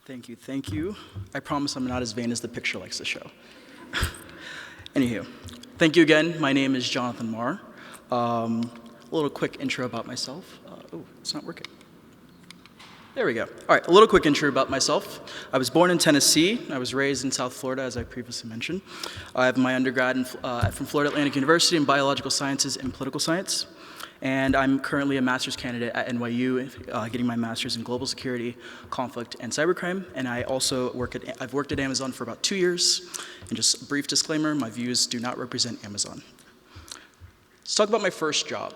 Thank you, thank you. I promise I'm not as vain as the picture likes to show. Anywho, thank you again. My name is Jonathan Marr. A little quick intro about myself. Oh, it's not working. There we go. All right, a little quick intro about myself. I was born in Tennessee. I was raised in South Florida, as I previously mentioned. I have my undergrad from Florida Atlantic University in biological sciences and political science. And I'm currently a master's candidate at NYU, getting my master's in global security, conflict, and cybercrime. And I've worked at Amazon for about 2 years. And just a brief disclaimer, my views do not represent Amazon. Let's talk about my first job.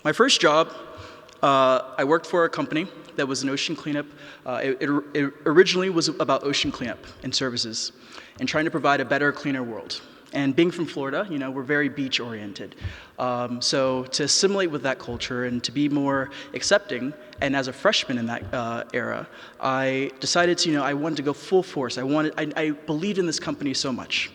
My first job, I worked for a company that was an ocean cleanup. It originally was about ocean cleanup and services and trying to provide a better, cleaner world. And being from Florida, we're very beach-oriented. So to assimilate with that culture and to be more accepting, and as a freshman in that era, I decided to, I wanted to go full force. I believed in this company so much.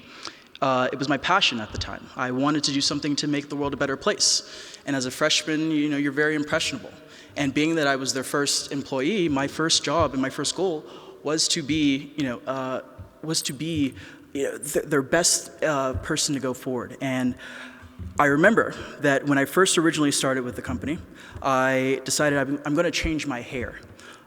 It was my passion at the time. I wanted to do something to make the world a better place. And as a freshman, you're very impressionable. And being that I was their first employee, my first job and my first goal was to be, their best person to go forward. And I remember that when I first originally started with the company, I decided I'm going to change my hair.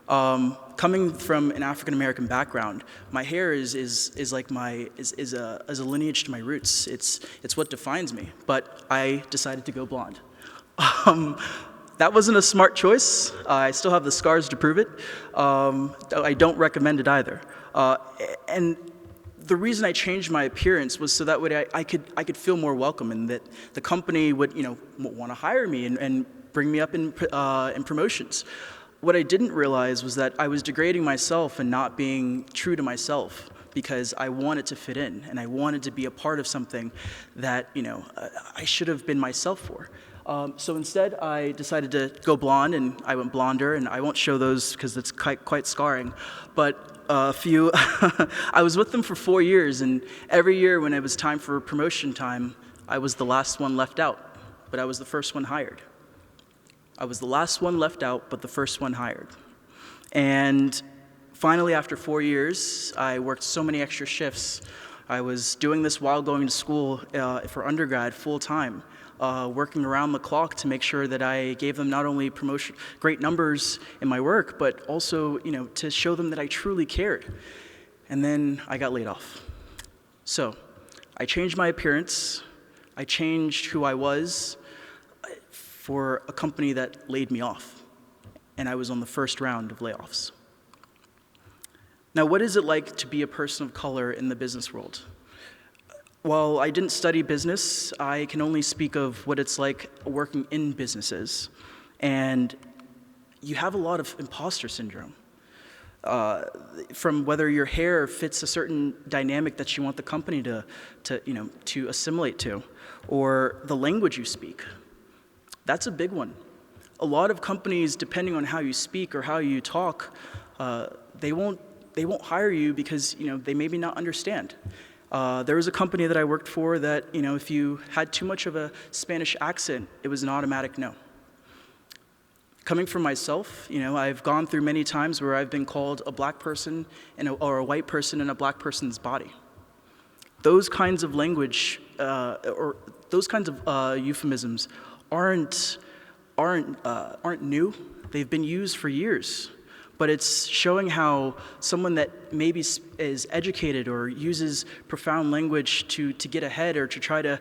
Coming from an African American background, my hair is a lineage to my roots. It's what defines me. But I decided to go blonde. That wasn't a smart choice. I still have the scars to prove it. I don't recommend it either. And the reason I changed my appearance was so that way I could feel more welcome, and that the company would want to hire me and bring me up in promotions. What I didn't realize was that I was degrading myself and not being true to myself, because I wanted to fit in and I wanted to be a part of something that I should have been myself for. So instead, I decided to go blonde, and I went blonder, and I won't show those because it's quite scarring. But I was with them for 4 years, and every year when it was time for promotion time, I was the last one left out, but I was the first one hired. I was the last one left out, but the first one hired. And finally, after 4 years, I worked so many extra shifts. I was doing this while going to school for undergrad full-time, working around the clock to make sure that I gave them not only great numbers in my work, but also, to show them that I truly cared. And then I got laid off. So I changed my appearance. I changed who I was for a company that laid me off. And I was on the first round of layoffs. Now, what is it like to be a person of color in the business world? While I didn't study business, I can only speak of what it's like working in businesses. And you have a lot of imposter syndrome. From whether your hair fits a certain dynamic that you want the company to assimilate to, or the language you speak. That's a big one. A lot of companies, depending on how you speak or how you talk, they won't hire you because they maybe not understand. There was a company that I worked for that, if you had too much of a Spanish accent, it was an automatic no. Coming from myself, I've gone through many times where I've been called a black person or a white person in a black person's body. Those kinds of language or those kinds of euphemisms aren't new. They've been used for years. But it's showing how someone that maybe is educated or uses profound language to get ahead or to try to,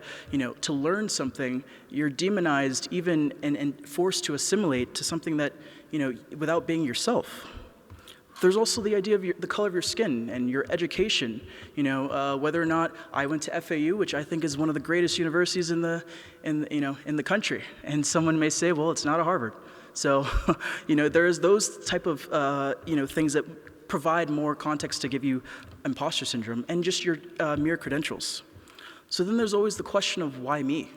to learn something, you're demonized even and forced to assimilate to something that, without being yourself. There's also the idea of the color of your skin and your education, whether or not I went to FAU, which I think is one of the greatest universities in the country. And someone may say, well, it's not a Harvard. So, there's those type of, things that provide more context to give you imposter syndrome and just your mere credentials. So then there's always the question of why me?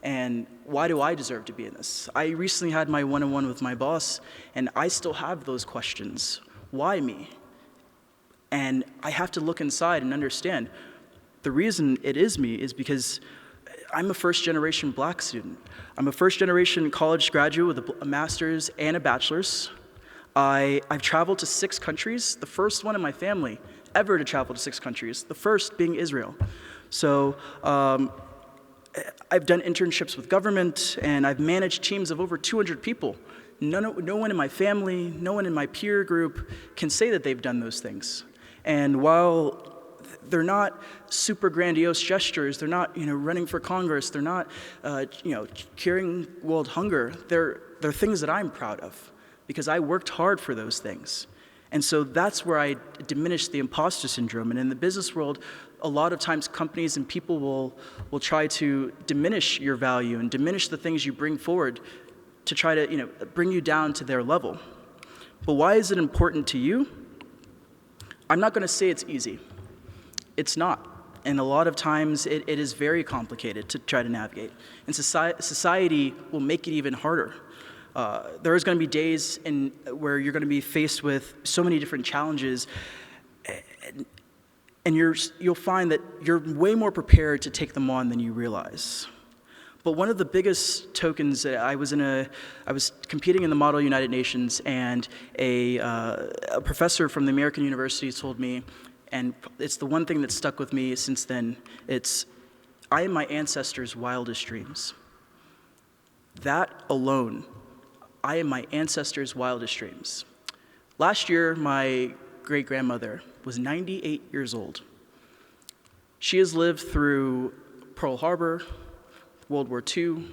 And why do I deserve to be in this? I recently had my one-on-one with my boss, and I still have those questions. Why me? And I have to look inside and understand the reason it is me is because I'm a first-generation black student. I'm a first-generation college graduate with a master's and a bachelor's. I've traveled to 6 countries, the first one in my family ever to travel to 6 countries, the first being Israel. So I've done internships with government, and I've managed teams of over 200 people. No one in my family, no one in my peer group can say that they've done those things. And while they're not super grandiose gestures, they're not running for Congress, they're not curing world hunger, they're things that I'm proud of because I worked hard for those things. And so that's where I diminish the imposter syndrome. And in the business world, a lot of times companies and people will try to diminish your value and diminish the things you bring forward to try to bring you down to their level. But why is it important to you? I'm not going to say it's easy. It's not. And a lot of times it is very complicated to try to navigate. And society will make it even harder. There is going to be days where you're going to be faced with so many different challenges, and you'll find that you're way more prepared to take them on than you realize. But one of the biggest tokens, I was competing in the Model United Nations, and a professor from the American University told me, and it's the one thing that stuck with me since then, I am my ancestors' wildest dreams. That alone, I am my ancestors' wildest dreams. Last year, my great-grandmother was 98 years old. She has lived through Pearl Harbor, World War II,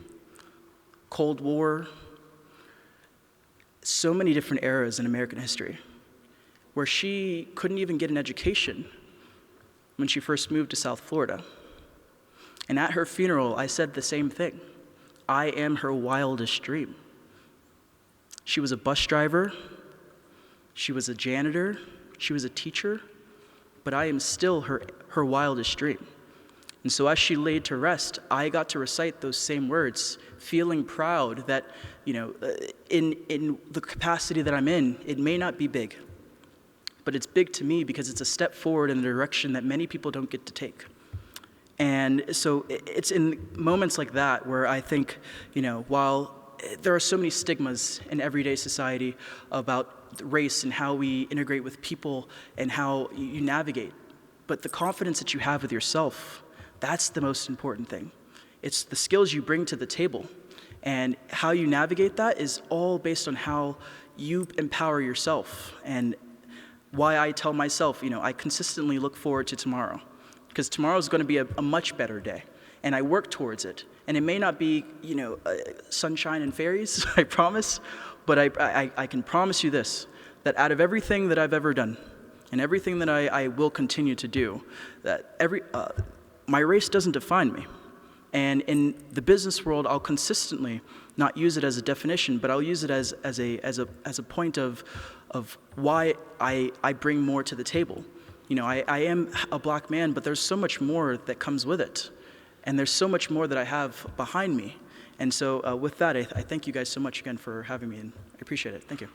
Cold War, so many different eras in American history, where she couldn't even get an education when she first moved to South Florida. And at her funeral, I said the same thing. I am her wildest dream. She was a bus driver, she was a janitor, she was a teacher, but I am still her wildest dream. And so as she laid to rest, I got to recite those same words, feeling proud that, in the capacity that I'm in, it may not be big, but it's big to me because it's a step forward in the direction that many people don't get to take. And so it's in moments like that where I think, while there are so many stigmas in everyday society about race and how we integrate with people and how you navigate, but the confidence that you have with yourself, that's the most important thing. It's the skills you bring to the table, and how you navigate that is all based on how you empower yourself. And why I tell myself, I consistently look forward to tomorrow, because tomorrow is going to be a much better day, and I work towards it. And it may not be, sunshine and fairies, I promise, but I can promise you this, that out of everything that I've ever done, and everything that I will continue to do, that my race doesn't define me. And in the business world, I'll consistently not use it as a definition, but I'll use it as a point of why I bring more to the table. I am a black man, but there's so much more that comes with it. And there's so much more that I have behind me. And so with that, I thank you guys so much again for having me, and I appreciate it. Thank you.